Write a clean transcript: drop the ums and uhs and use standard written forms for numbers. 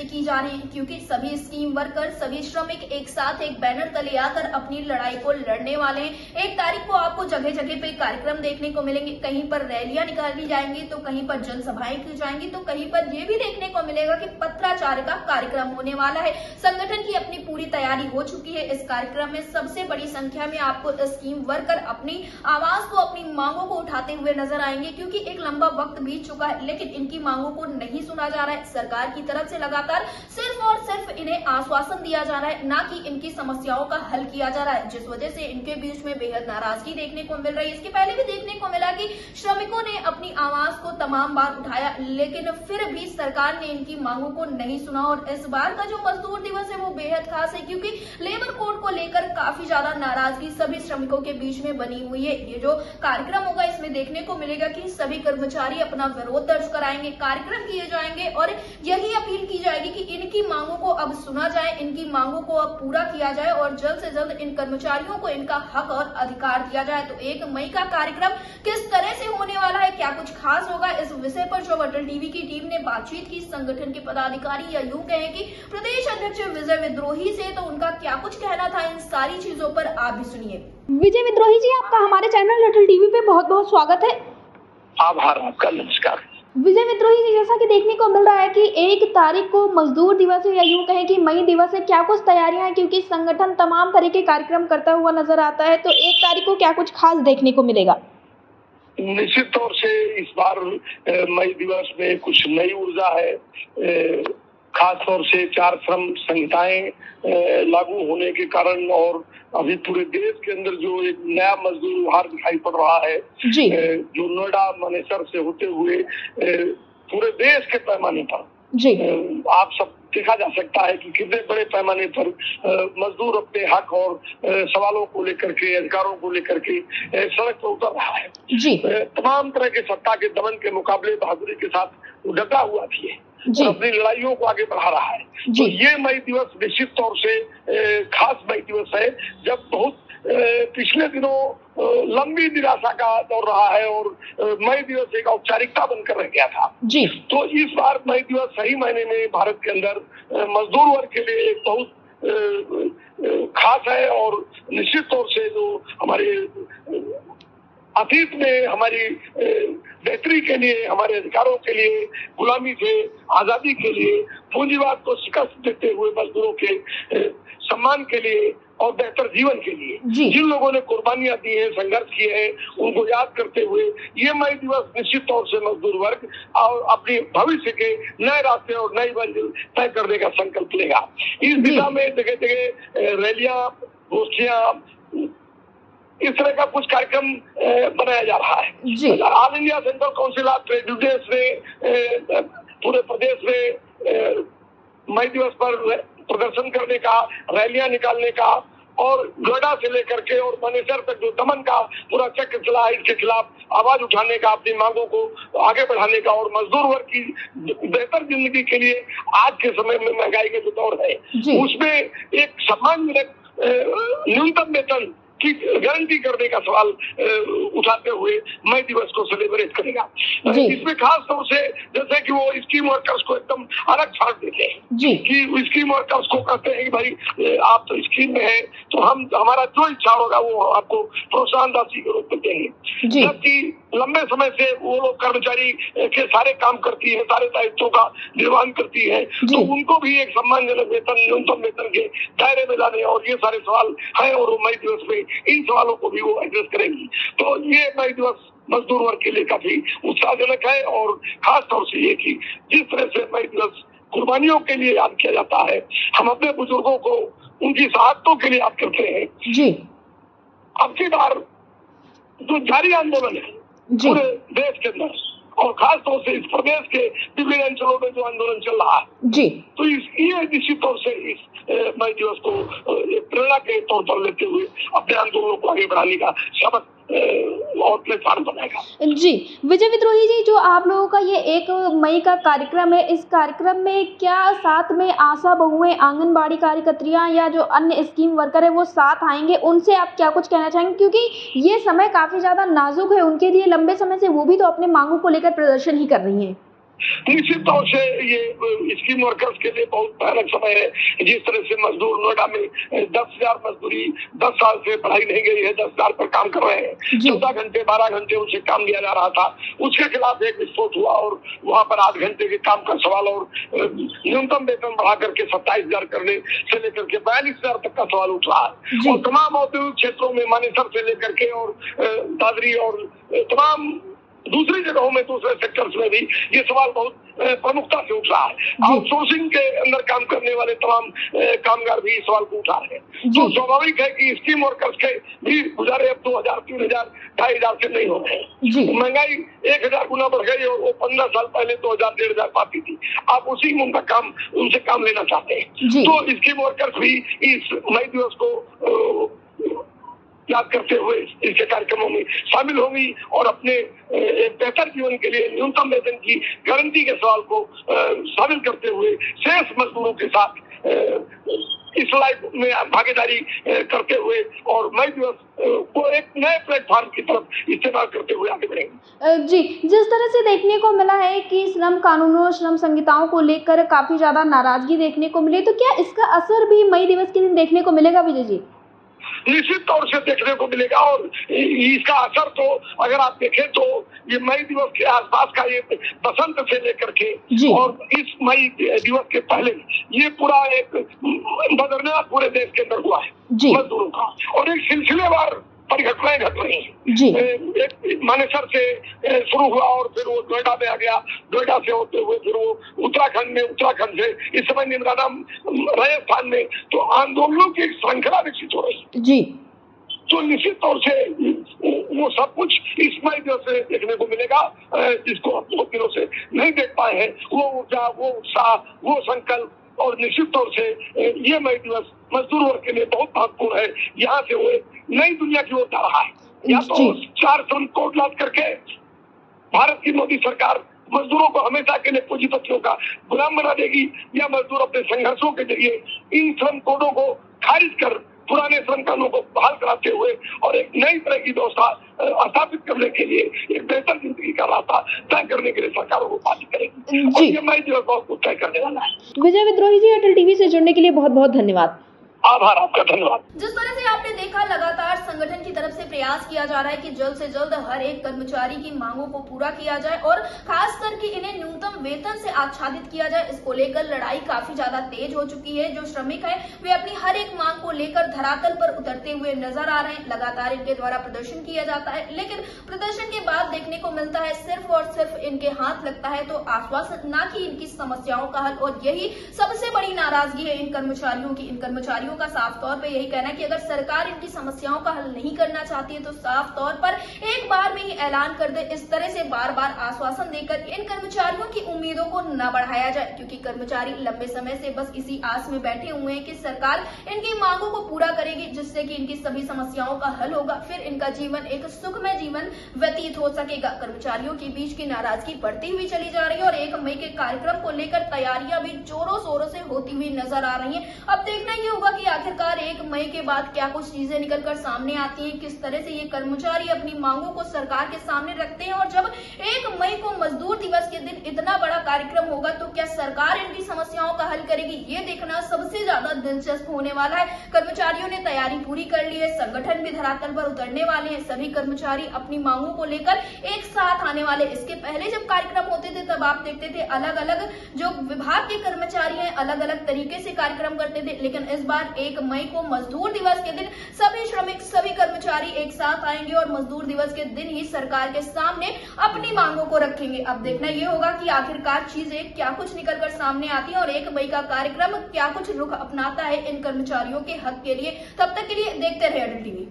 से की जा रही है, क्योंकि सभी स्कीम वर्कर, सभी श्रमिक एक साथ एक बैनर तले आकर अपनी लड़ाई को लड़ने वाले हैं। 1 तारीख को आपको जगह जगह पे कार्यक्रम देखने को मिलेंगे, कहीं पर रैलियां निकाली जाएंगी तो कहीं पर जनसभाएं की जाएंगी, तो कहीं पर ये भी देखने को मिलेगा कि पत्राचार का कार्यक्रम होने वाला है। संगठन की अपनी पूरी तैयारी हो चुकी है। इस कार्यक्रम में सबसे बड़ी संख्या में आपको स्कीम वर्कर अपनी आवाज को, अपनी मांगों को उठाते हुए नजर आएंगे, क्योंकि एक लंबा वक्त बीत चुका है लेकिन इनकी मांगों को नहीं सुना जा रहा है। सरकार की तरफ से लगातार सिर्फ और सिर्फ इन्हें आश्वासन दिया जा रहा है, ना कि इनकी समस्याओं का हल किया जा रहा है, जिस वजह से इनके बीच में बेहद नाराजगी देखने को मिल रही है। इसके पहले भी देखने को मिला कि श्रमिकों ने अपनी आवाज को तमाम बार उठाया, लेकिन फिर भी सरकार ने इनकी मांगों को नहीं सुना। और इस बार का जो मजदूर दिवस है वो बेहद खास है, क्योंकि लेबर कोड को लेकर काफी ज्यादा नाराजगी सभी श्रमिकों के बीच में बनी हुई है। ये जो कार्यक्रम होगा इसमें देखने को मिलेगा कि सभी कर्मचारी अपना विरोध दर्ज कराएंगे, कार्यक्रम किए जाएंगे और यही अपील की जाएगी कि इनकी मांगों को अब सुना जाए, इनकी मांगों को अब पूरा किया जाए और जल्द से जल्द इन कर्मचारियों को इनका हक और अधिकार दिया जाए। तो 1 मई का कार्यक्रम किस तरह से होने वाला है, क्या कुछ खास होगा, इस विषय पर जो अटल टीवी की टीम ने बातचीत की संगठन के पदाधिकारी या यूं कहें कि प्रदेश अध्यक्ष विजय विद्रोही से, तो उनका क्या कुछ कहना था इन सारी चीजों पर, आप भी सुनिए। विजय विद्रोही जी, आपका हमारे चैनल अटल टीवी पे बहुत बहुत स्वागत है। आभार आपका, नमस्कार। विजय विद्रोही जी, जैसा कि देखने को मिल रहा है कि 1 तारीख को मजदूर दिवस है या यूं कहें कि मई दिवस है, क्या कुछ तैयारियां हैं, क्योंकि संगठन तमाम तरह के कार्यक्रम करता हुआ नजर आता है, तो 1 तारीख को क्या कुछ खास देखने को मिलेगा? निश्चित तौर से इस बार मई दिवस में कुछ नई ऊर्जा है। खास तौर से 4 श्रम संहिताएं लागू होने के कारण और अभी पूरे देश के अंदर जो एक नया मजदूर व्यवहार दिखाई पड़ रहा है, जो नोएडा मानेसर से होते हुए पूरे देश के पैमाने पर जी आप सब देखा जा सकता है कि कितने बड़े पैमाने पर मजदूर अपने हक और सवालों को लेकर के, अधिकारों को लेकर के सड़क पर उतर रहा है। जी तमाम तरह के सत्ता के दमन के मुकाबले बहादुरी के साथ डटा हुआ भी है और अपनी लड़ाइयों को आगे बढ़ा रहा है। तो ये मई दिवस निश्चित तौर से खास मई दिवस है, जब बहुत पिछले दिनों लंबी निराशा का दौर रहा है और मई दिवस एक औपचारिकता बनकर रह गया था। जी तो इस बार मई दिवस सही मायने में भारत के अंदर मजदूर वर्ग के लिए एक बहुत खास है और निश्चित तौर से जो हमारे अतीत में हमारी बेहतरी के लिए, हमारे अधिकारों के लिए, गुलामी से आजादी के लिए, पूंजीवाद को शिकस्त देते हुए मजदूरों के सम्मान के लिए और बेहतर जीवन के लिए जिन लोगों ने कुर्बानियां दी हैं, संघर्ष किए हैं, उनको याद करते हुए ये मई दिवस निश्चित तौर से मजदूर वर्ग और अपनी भविष्य के नए रास्ते और नई मंजिल तय करने का संकल्प लेगा। इस दिशा में जगह जगह रैलियां, गोष्ठियां, इस तरह का कुछ कार्यक्रम बनाया जा रहा है। All India central council of trade unions ने पूरे प्रदेश में मई दिवस पर प्रदर्शन करने का, रैलियां निकालने का और नोएडा से लेकर के और मानेसर तक जो दमन का पूरा चक्र चला है, इसके खिलाफ आवाज उठाने का, अपनी मांगों को आगे बढ़ाने का और मजदूर वर्ग की बेहतर जिंदगी के लिए आज के समय में महंगाई का जो दौर है उसमें एक सम्मानजनक न्यूनतम वेतन की गारंटी करने का सवाल उठाते हुए मई दिवस को सेलिब्रेट करेगा। इसमें खास तौर से जैसे कि वो स्कीम वर्कर्स को एकदम अलग छाट देते हैं कि स्कीम वर्कर्स को कहते हैं कि भाई आप तो स्कीम में हैं तो हम हमारा जो इच्छा होगा वो आपको प्रोत्साहन राशि के रूप में देंगे, जबकि लंबे समय से वो लोग कर्मचारी के सारे काम करती है, सारे दायित्वों का निर्वहन करती है, तो उनको भी एक सम्मानजनक वेतन, न्यूनतम वेतन के दायरे में लाने और ये सारे सवाल है और वो मई दिवस में इन सवालों को भी वो एड्रेस करेंगी। तो ये मई दिवस मजदूर वर्ग के लिए काफी उत्साहजनक है और खास तौर से ये कि जिस तरह से मई दिवस कुर्बानियों के लिए याद किया जाता है, हम अपने बुजुर्गों को उनकी शहादतों के लिए याद करते हैं। जी अब की बार जो जारी आंदोलन है पूरे देश के अंदर और खास तौर से इस प्रदेश के विभिन्न अंचलों में जो आंदोलन चल रहा है जी, तो ये निश्चित तौर से इस मई दिवस को प्रेरणा के तौर पर लेते हुए अपने आंदोलनों को आगे बढ़ाने का सबक और प्लेटफॉर्म बनाएगा। जी विजय विद्रोही जी, जो आप लोगों का ये 1 मई का कार्यक्रम है, इस कार्यक्रम में क्या साथ में आशा बहुएं, आंगनबाड़ी कार्यकर्तियां या जो अन्य स्कीम वर्कर है वो साथ आएंगे, उनसे आप क्या कुछ कहना चाहेंगे, क्योंकि ये समय काफी ज्यादा नाजुक है उनके लिए, लंबे समय से वो भी तो अपने मांगों को लेकर प्रदर्शन ही कर रही हैं। निश्चित तौर से ये स्कीम वर्कर्स के लिए बहुत भयानक समय है। जिस तरह से मजदूर नोएडा में 10,000 मजदूरी 10 साल से बढ़ाई नहीं गई है, 10,000 पर काम कर रहे हैं, 14 घंटे 12 घंटे उनसे काम दिया जा रहा था, उसके खिलाफ एक विस्फोट हुआ और वहां पर 8 घंटे के काम का सवाल और न्यूनतम वेतन बढ़ा करके 27,000 करने से लेकर के 42,000 तक का सवाल उठ रहा है। और तमाम औद्योगिक क्षेत्रों में मानेसर से लेकर के और दादरी और तमाम दूसरी जगहों में, दूसरे सेक्टर्स में भी ये सवाल बहुत प्रमुखता से उठ रहा है। आउटसोर्सिंग के अंदर काम करने वाले तमाम कामगार भी इस सवाल को उठा रहे हैं। तो स्वाभाविक है कि स्कीम वर्कर्स के भी गुजारे अब 2,000, 3,000, 2,500 से नहीं हो रहे हैं। महंगाई 1,000 गुना बढ़ गई और वो 15 साल पहले 2,000, 1,500 पाती थी। आप उसी में उनसे काम लेना चाहते हैं। तो स्कीम वर्कर्स भी इस मई दिवस को याद करते हुए इसके कार्यक्रमों में शामिल होंगी और अपने एक बेहतर जीवन के लिए न्यूनतम वेतन की गारंटी के सवाल को शामिल करते हुए शेष मजदूरों के साथ इस लड़ाई में भागीदारी करते हुए और मई दिवस को एक नए प्लेटफॉर्म की तरफ इस्तेमाल करते हुए आगे बढ़ेंगे। जी, जिस तरह से देखने को मिला है कि श्रम कानूनों, श्रम संहिताओं को लेकर काफी ज्यादा नाराजगी देखने को मिली, तो क्या इसका असर भी मई दिवस के दिन देखने को मिलेगा विजय जी? निश्चित तौर से देखने को मिलेगा और इसका असर तो अगर आप देखें तो ये मई दिवस के आसपास का ये बसंत से लेकर के और इस मई दिवस के पहले ये पूरा एक बदरना पूरे देश के अंदर हुआ है मजदूरों का और एक सिलसिलेवार परिघटनाएं घट रही है। एक मानेसर से शुरू हुआ और फिर वो नोएडा में आ गया, नोएडा से होते हुए फिर वो उत्तराखंड में, उत्तराखंड से इस समय निमराना राजस्थान में, तो आंदोलनों की एक श्रृंखला विकसित हो रही है। जी, तो निश्चित तौर से वो सब कुछ इस मई दिवस से देखने को मिलेगा जिसको हम बहुत दिनों से नहीं देख पाए हैं। वो ऊर्जा, वो उत्साह, वो संकल्प और निश्चित तौर से ये मई दिवस मजदूर वर्ग के लिए बहुत महत्वपूर्ण है। यहाँ से वो नई दुनिया की ओर जा रहा है। या तो 4 श्रम कोड लाद करके भारत की मोदी सरकार मजदूरों को हमेशा के लिए पूंजीपतियों का गुलाम बना देगी, या मजदूर अपने संघर्षों के जरिए इन श्रम कोडों को खारिज कर पुराने श्रम कानूनों को बहाल कराते हुए और एक नई तरह की व्यवस्था स्थापित करने के लिए, एक बेहतर जिंदगी का रास्ता तय करने के लिए सरकारों को बात करेगी। और ये मई दिवस बहुत कुछ तय करने वाला है। विजय विद्रोही जी, अटल टीवी से जुड़ने के लिए बहुत बहुत धन्यवाद। आभार आपका, धन्यवाद। जिस तरह से आपने देखा, लगातार संगठन की तरफ से प्रयास किया जा रहा है कि जल्द से जल्द हर एक कर्मचारी की मांगों को पूरा किया जाए और खास करके इन्हें न्यूनतम वेतन से आच्छादित किया जाए। इसको लेकर लड़ाई काफी ज्यादा तेज हो चुकी है। जो श्रमिक है वे अपनी हर एक मांग को लेकर धरातल पर उतरते हुए नजर आ रहे हैं। लगातार इनके द्वारा प्रदर्शन किया जाता है, लेकिन प्रदर्शन के बाद देखने को मिलता है सिर्फ और सिर्फ इनके हाथ लगता है तो आश्वासन, न कि इनकी समस्याओं का हल। और यही सबसे बड़ी नाराजगी है इन कर्मचारियों की। इन कर्मचारियों का साफ तौर पे यही कहना है कि अगर सरकार इनकी समस्याओं का हल नहीं करना चाहती है तो साफ तौर पर एक बार में ही ऐलान कर दे। इस तरह से बार बार आश्वासन देकर इन कर्मचारियों की उम्मीदों को न बढ़ाया जाए, क्योंकि कर्मचारी लंबे समय से बस इसी आस में बैठे हुए हैं कि सरकार इनकी मांगों को पूरा करेगी, जिससे कि इनकी सभी समस्याओं का हल होगा, फिर इनका जीवन एक सुखमय जीवन व्यतीत हो सकेगा। कर्मचारियों के बीच की नाराजगी बढ़ती हुई चली जा रही है और 1 मई के कार्यक्रम को लेकर तैयारियां भी जोरों शोरों से होती हुई नजर आ रही है। अब देखना ये होगा कि आखिरकार 1 मई के बाद क्या कुछ चीजें निकलकर सामने आती हैं, किस तरह से ये कर्मचारी अपनी मांगों को सरकार के सामने रखते हैं। और जब 1 मई को मजदूर दिवस के दिन इतना बड़ा कार्यक्रम होगा तो क्या सरकार इनकी समस्याओं का हल करेगी, ये देखना सबसे ज्यादा दिलचस्प होने वाला है। कर्मचारियों ने तैयारी पूरी कर ली है, संगठन भी धरातल पर उतरने वाले हैं। सभी कर्मचारी अपनी मांगों को लेकर एक साथ आने वाले। इसके पहले जब कार्यक्रम होते थे तब आप देखते थे अलग अलग जो विभाग के कर्मचारी हैं अलग अलग तरीके से कार्यक्रम करते थे, लेकिन इस बार 1 मई को मजदूर दिवस के दिन सभी श्रमिक, सभी कर्मचारी एक साथ आएंगे और मजदूर दिवस के दिन ही सरकार के सामने अपनी मांगों को रखेंगे। अब देखना ये होगा कि आखिरकार चीजें क्या कुछ निकलकर सामने आती है और 1 मई का कार्यक्रम क्या कुछ रुख अपनाता है इन कर्मचारियों के हक के लिए। तब तक के लिए देखते रहे अटल टीवी।